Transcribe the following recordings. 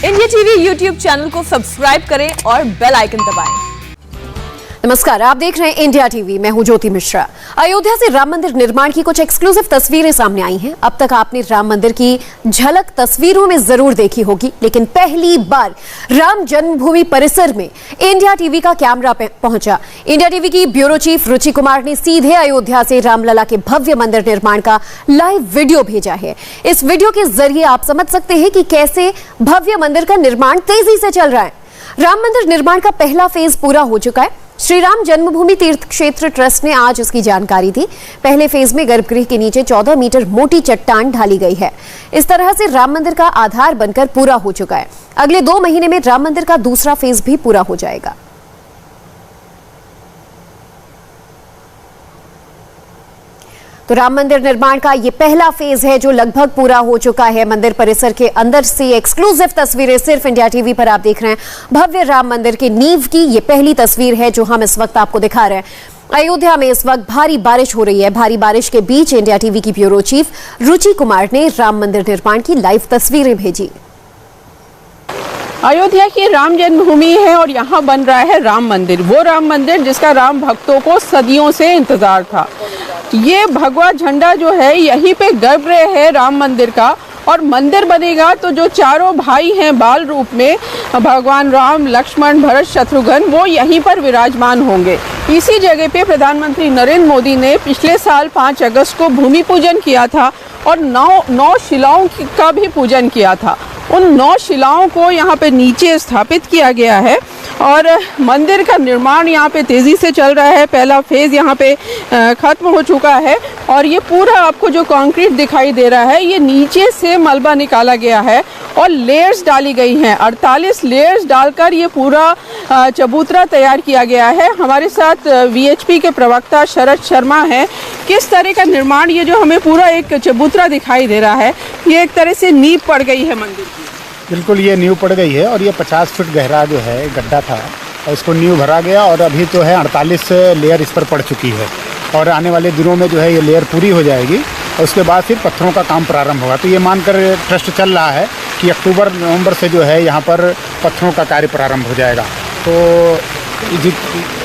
India TV YouTube channel को subscribe करें और बेल आइकन दबाएं। नमस्कार, आप देख रहे हैं इंडिया टीवी। मैं हूं ज्योति मिश्रा। अयोध्या से राम मंदिर निर्माण की कुछ एक्सक्लूसिव तस्वीरें सामने आई हैं। अब तक आपने राम मंदिर की झलक तस्वीरों में जरूर देखी होगी, लेकिन पहली बार राम जन्मभूमि परिसर में इंडिया टीवी का कैमरा पहुंचा। इंडिया टीवी की ब्यूरो चीफ रुचि कुमार ने सीधे अयोध्या से रामलला के भव्य मंदिर निर्माण का लाइव वीडियो भेजा है। इस वीडियो के जरिए आप समझ सकते हैं कि कैसे भव्य मंदिर का निर्माण तेजी से चल रहा है। राम मंदिर निर्माण का पहला फेज पूरा हो चुका है। श्री राम जन्मभूमि तीर्थ क्षेत्र ट्रस्ट ने आज इसकी जानकारी दी। पहले फेज में गर्भगृह के नीचे 14 मीटर मोटी चट्टान ढाली गई है। इस तरह से राम मंदिर का आधार बनकर पूरा हो चुका है। अगले 2 महीने में राम मंदिर का दूसरा फेज भी पूरा हो जाएगा। तो राम मंदिर निर्माण का ये पहला फेज है जो लगभग पूरा हो चुका है। मंदिर परिसर के अंदर से एक्सक्लूसिव तस्वीरें सिर्फ इंडिया टीवी पर आप देख रहे हैं। भव्य राम मंदिर के नींव की ये पहली तस्वीर है जो हम इस वक्त आपको दिखा रहे हैं। अयोध्या में इस वक्त भारी बारिश हो रही है। भारी बारिश के बीच इंडिया टीवी की ब्यूरो चीफ रुचि कुमार ने राम मंदिर निर्माण की लाइव तस्वीरें भेजी। अयोध्या की राम जन्मभूमि है और यहाँ बन रहा है राम मंदिर, वो राम मंदिर जिसका राम भक्तों को सदियों से इंतजार था। ये भगवा झंडा जो है यहीं पे गर्भगृह है राम मंदिर का, और मंदिर बनेगा तो जो चारों भाई हैं बाल रूप में, भगवान राम, लक्ष्मण, भरत, शत्रुघ्न, वो यहीं पर विराजमान होंगे। इसी जगह पे प्रधानमंत्री नरेंद्र मोदी ने पिछले साल 5 अगस्त को भूमि पूजन किया था और 9 शिलाओं का भी पूजन किया था। उन 9 शिलाओं को यहाँ पे नीचे स्थापित किया गया है और मंदिर का निर्माण यहाँ पे तेज़ी से चल रहा है। पहला फेज़ यहाँ पे ख़त्म हो चुका है और ये पूरा आपको जो कंक्रीट दिखाई दे रहा है, ये नीचे से मलबा निकाला गया है और लेयर्स डाली गई हैं। 48 लेयर्स डालकर ये पूरा चबूतरा तैयार किया गया है। हमारे साथ वीएचपी के प्रवक्ता शरद शर्मा हैं। किस तरह का निर्माण, ये जो हमें पूरा एक चबूतरा दिखाई दे रहा है, ये एक तरह से नींव पड़ गई है मंदिर की। बिल्कुल, ये नींव पड़ गई है और ये 50 फीट गहरा जो है गड्ढा था और इसको नींव भरा गया और अभी तो है 48 लेयर इस पर पड़ चुकी है और आने वाले दिनों में जो है ये लेयर पूरी हो जाएगी और उसके बाद फिर पत्थरों का काम प्रारंभ होगा। तो ये मानकर ट्रस्ट चल रहा है कि अक्टूबर नवंबर से जो है यहाँ पर पत्थरों का कार्य प्रारंभ हो जाएगा। तो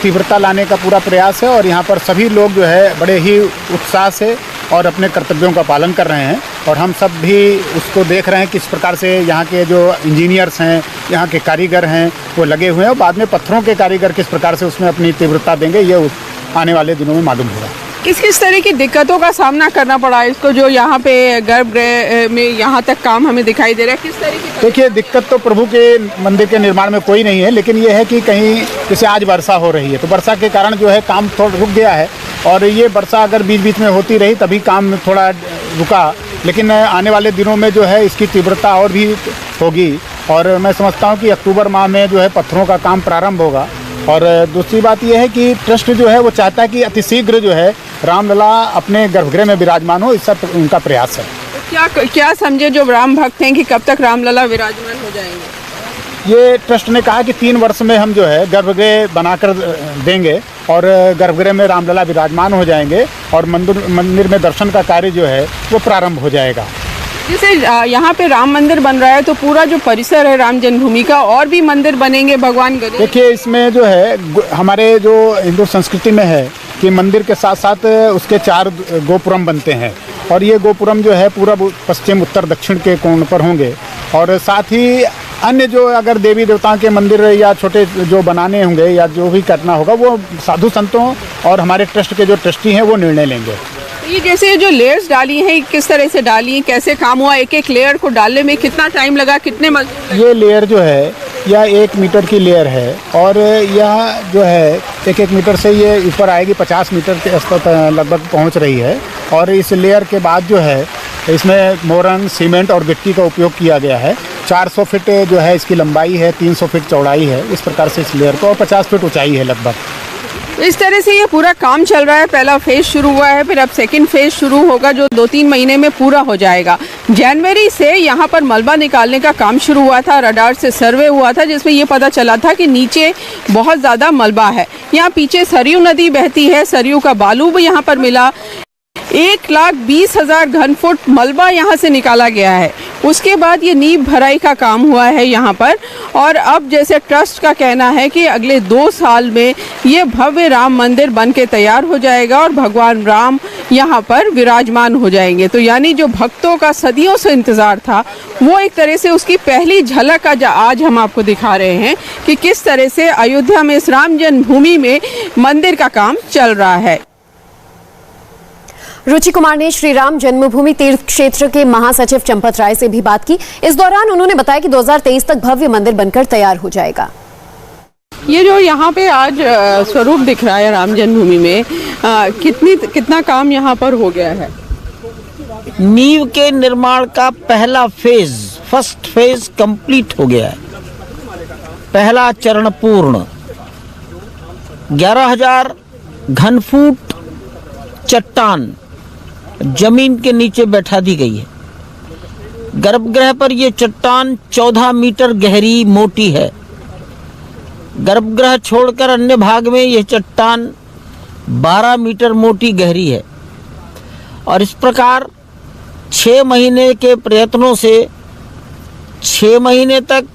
तीव्रता लाने का पूरा प्रयास है और यहाँ पर सभी लोग जो है बड़े ही उत्साह से और अपने कर्तव्यों का पालन कर रहे हैं और हम सब भी उसको देख रहे हैं किस प्रकार से यहाँ के जो इंजीनियर्स हैं, यहाँ के कारीगर हैं, वो लगे हुए हैं और बाद में पत्थरों के कारीगर किस प्रकार से उसमें अपनी तीव्रता देंगे, ये आने वाले दिनों में मालूम होगा। किस किस तरह की दिक्कतों का सामना करना पड़ा है इसको, जो यहाँ पे गर्भगृह में यहाँ तक काम हमें दिखाई दे रहा है, किस तरह की? देखिए, दिक्कत तो प्रभु के मंदिर के निर्माण में कोई नहीं है, लेकिन ये है कि कहीं जैसे आज वर्षा हो रही है तो वर्षा के कारण जो है काम थोड़ा रुक गया है और ये वर्षा अगर बीच बीच में होती रही तभी काम थोड़ा रुका, लेकिन आने वाले दिनों में जो है इसकी तीव्रता और भी होगी और मैं समझता हूँ कि अक्टूबर माह में जो है पत्थरों का काम प्रारंभ होगा। और दूसरी बात यह है कि ट्रस्ट जो है वो चाहता है कि अतिशीघ्र जो है रामलला अपने गर्भगृह में विराजमान हो, इसका उनका प्रयास है। क्या समझे जो राम भक्त हैं कि कब तक रामलला विराजमान हो जाएंगे? ये ट्रस्ट ने कहा कि 3 वर्ष में हम जो है गर्भगृह बनाकर देंगे और गर्भगृह में रामलला विराजमान हो जाएंगे और मंदिर में दर्शन का कार्य जो है वो प्रारंभ हो जाएगा। जैसे यहाँ पे राम मंदिर बन रहा है तो पूरा जो परिसर है राम जन्मभूमि का, और भी मंदिर बनेंगे भगवान गणेश? देखिए, इसमें जो है हमारे जो हिंदू संस्कृति में है कि मंदिर के साथ साथ उसके 4 गोपुरम बनते हैं और ये गोपुरम जो है पूर्व, पश्चिम, उत्तर, दक्षिण के कोण पर होंगे और साथ ही अन्य जो अगर देवी देवताओं के मंदिर या छोटे जो बनाने होंगे या जो भी करना होगा वो साधु संतों और हमारे ट्रस्ट के जो ट्रस्टी हैं वो निर्णय लेंगे। ये जैसे जो लेयर्स डाली हैं किस तरह से डाली हैं, कैसे काम हुआ, एक लेयर को डालने में कितना टाइम लगा, कितने मजदूर? ये लेयर जो है यह 1 मीटर की लेयर है और यह जो है 1 मीटर से ये ऊपर आएगी, 50 मीटर के स्तर लगभग पहुंच रही है और इस लेयर के बाद जो है इसमें मोरंग, सीमेंट और गिट्टी का उपयोग किया गया है। 400 फीट जो है इसकी लंबाई है, 300 फीट चौड़ाई है, इस प्रकार से इस लेयर को, और 50 फीट ऊंचाई है लगभग। इस तरह से ये पूरा काम चल रहा है। पहला फेज शुरू हुआ है, फिर अब सेकंड फेज शुरू होगा जो 2-3 महीने में पूरा हो जाएगा। जनवरी से यहाँ पर मलबा निकालने का काम शुरू हुआ था, रडार से सर्वे हुआ था जिसमें ये पता चला था कि नीचे बहुत ज़्यादा मलबा है। यहाँ पीछे सरयू नदी बहती है, सरयू का बालू भी यहाँ पर मिला। 1,20,000 घन फुट मलबा यहाँ से निकाला गया है। उसके बाद ये नींव भराई का काम हुआ है यहाँ पर। और अब जैसे ट्रस्ट का कहना है कि अगले 2 साल में ये भव्य राम मंदिर बन के तैयार हो जाएगा और भगवान राम यहाँ पर विराजमान हो जाएंगे। तो यानी जो भक्तों का सदियों से इंतज़ार था, वो एक तरह से उसकी पहली झलक आज हम आपको दिखा रहे हैं कि किस तरह से अयोध्या में इस राम जन्मभूमि में मंदिर का काम चल रहा है। रुचि कुमार ने श्री राम जन्मभूमि तीर्थ क्षेत्र के महासचिव चंपत राय से भी बात की। इस दौरान उन्होंने बताया कि 2023 तक भव्य मंदिर बनकर तैयार हो जाएगा। ये जो यहाँ पे आज स्वरूप दिख रहा है राम जन्मभूमि में, कितना काम यहाँ पर हो गया है? नींव के निर्माण का फर्स्ट फेज कंप्लीट हो गया है। पहला चरण पूर्ण। 11,000 घन फुट चट्टान जमीन के नीचे बैठा दी गई है। गर्भगृह पर यह चट्टान 14 मीटर गहरी मोटी है। गर्भगृह छोड़कर अन्य भाग में यह चट्टान 12 मीटर मोटी गहरी है। और इस प्रकार 6 महीने के प्रयत्नों से 6 महीने तक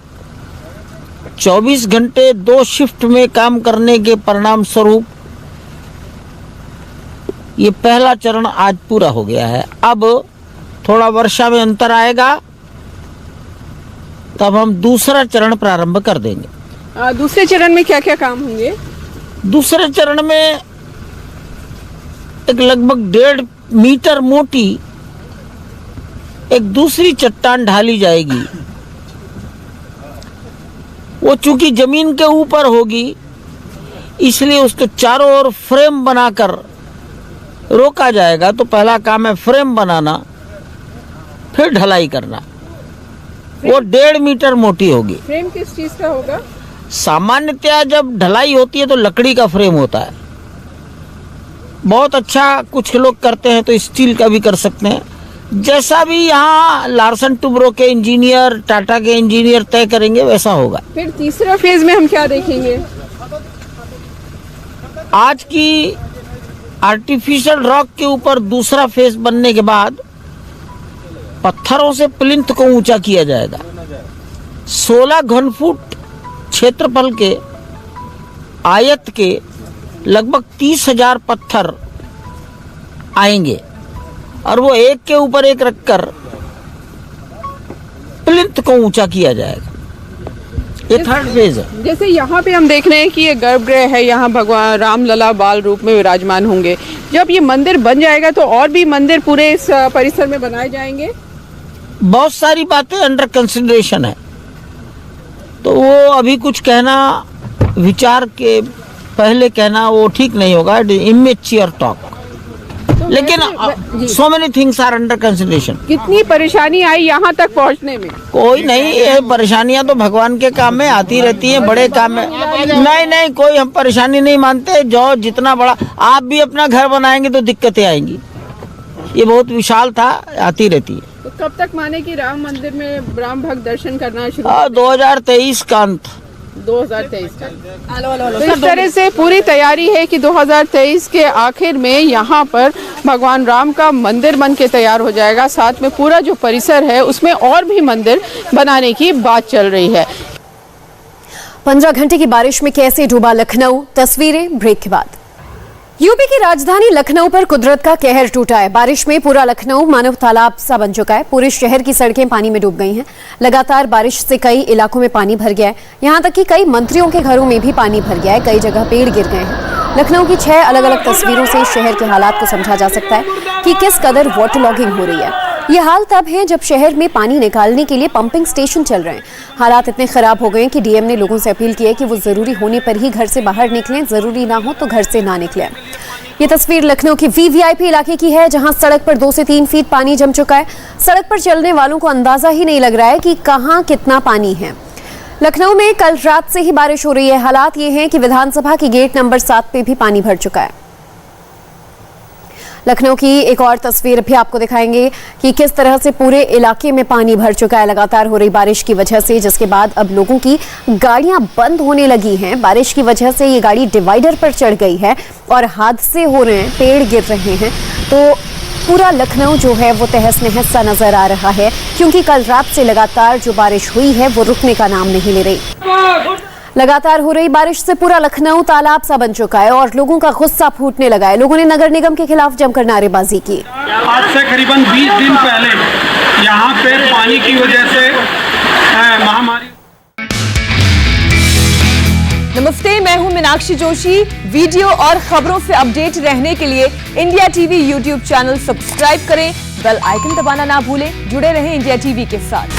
24 घंटे 2 शिफ्ट में काम करने के परिणाम स्वरूप ये पहला चरण आज पूरा हो गया है। अब थोड़ा वर्षा में अंतर आएगा, तब हम दूसरा चरण प्रारंभ कर देंगे। दूसरे चरण में क्या क्या काम होंगे? दूसरे चरण में एक लगभग 1.5 मीटर मोटी एक दूसरी चट्टान ढाली जाएगी। वो चूंकि जमीन के ऊपर होगी, इसलिए उसके चारों ओर फ्रेम बनाकर रोका जाएगा। तो पहला काम है फ्रेम बनाना, फिर ढलाई करना। वो 1.5 मीटर मोटी होगी। फ्रेम किस चीज का होगा? सामान्यतया जब ढलाई होती है तो लकड़ी का फ्रेम होता है। बहुत अच्छा कुछ लोग करते हैं तो स्टील का भी कर सकते हैं। जैसा भी यहाँ लार्सन टुब्रो के इंजीनियर, टाटा के इंजीनियर तय करेंगे वैसा होगा। फिर तीसरा फेज में हम क्या देखेंगे? आज की आर्टिफिशियल रॉक के ऊपर दूसरा फेज बनने के बाद पत्थरों से प्लिंथ को ऊंचा किया जाएगा। 16 घन फुट क्षेत्रफल के आयत के लगभग 30,000 पत्थर आएंगे और वो एक के ऊपर एक रखकर प्लिंथ को ऊंचा किया जाएगा। ये थर्ड फेज है। जैसे यहाँ पे हम देख रहे हैं कि ये गर्भगृह है, यहाँ भगवान रामलला बाल रूप में विराजमान होंगे। जब ये मंदिर बन जाएगा तो और भी मंदिर पूरे इस परिसर में बनाए जाएंगे। बहुत सारी बातें अंडर कंसिडरेशन है, तो वो अभी कुछ कहना, विचार के पहले कहना वो ठीक नहीं होगा। Immature talk. लेकिन so many things are under consideration. कितनी परेशानी आई यहाँ तक पहुँचने में? कोई नहीं, ये परेशानियां तो भगवान के काम में आती रहती हैं, बड़े काम में। नहीं, कोई हम परेशानी नहीं मानते। जो जितना बड़ा आप भी अपना घर बनाएंगे तो दिक्कतें आएंगी। ये बहुत विशाल था, आती रहती है। तो कब तक माने कि राम मंदिर में राम भक्त दर्शन करना शुरू? 2023 का अंत। 2023 का। तो इस तरह से पूरी तैयारी है कि 2023 के आखिर में यहाँ पर भगवान राम का मंदिर बन के तैयार हो जाएगा। साथ में पूरा जो परिसर है उसमें और भी मंदिर बनाने की बात चल रही है। 15 घंटे की बारिश में कैसे डूबा लखनऊ, तस्वीरें ब्रेक के बाद। यूपी की राजधानी लखनऊ पर कुदरत का कहर टूटा है। बारिश में पूरा लखनऊ मानव तालाब सा बन चुका है। पूरे शहर की सड़कें पानी में डूब गई हैं। लगातार बारिश से कई इलाकों में पानी भर गया है। यहां तक कि कई मंत्रियों के घरों में भी पानी भर गया है। कई जगह पेड़ गिर गए हैं। लखनऊ की 6 अलग अलग तस्वीरों से शहर के हालात को समझा जा सकता है कि किस कदर वाटर लॉगिंग हो रही है। ये हाल तब है जब शहर में पानी निकालने के लिए पंपिंग स्टेशन चल रहे हैं। हालात इतने खराब हो गए हैं कि डीएम ने लोगों से अपील की है कि वो जरूरी होने पर ही घर से बाहर निकलें, जरूरी ना हो तो घर से ना निकलें। ये तस्वीर लखनऊ के वीवीआईपी इलाके की है, जहां सड़क पर 2 से 3 फीट पानी जम चुका है। सड़क पर चलने वालों को अंदाजा ही नहीं लग रहा है कि कहां कितना पानी है। लखनऊ में कल रात से ही बारिश हो रही है। हालात ये हैं कि विधानसभा की गेट नंबर 7 पे भी पानी भर चुका है। लखनऊ की एक और तस्वीर भी आपको दिखाएंगे कि किस तरह से पूरे इलाके में पानी भर चुका है लगातार हो रही बारिश की वजह से, जिसके बाद अब लोगों की गाड़ियां बंद होने लगी हैं। बारिश की वजह से ये गाड़ी डिवाइडर पर चढ़ गई है और हादसे हो रहे हैं, पेड़ गिर रहे हैं। तो पूरा लखनऊ जो है वो तहस नहस सा नजर आ रहा है, क्योंकि कल रात से लगातार जो बारिश हुई है वो रुकने का नाम नहीं ले रही। लगातार हो रही बारिश से पूरा लखनऊ तालाब सा बन चुका है और लोगों का गुस्सा फूटने लगा है। लोगों ने नगर निगम के खिलाफ जमकर नारेबाजी की। आज से करीबन 20 दिन पहले यहाँ पे पानी की वजह से महामारी। नमस्ते, मैं हूं मीनाक्षी जोशी। वीडियो और खबरों से अपडेट रहने के लिए India TV YouTube channel subscribe करें, बेल आइकन दबाना ना भूलें। जुड़े रहें इंडिया टीवी के साथ।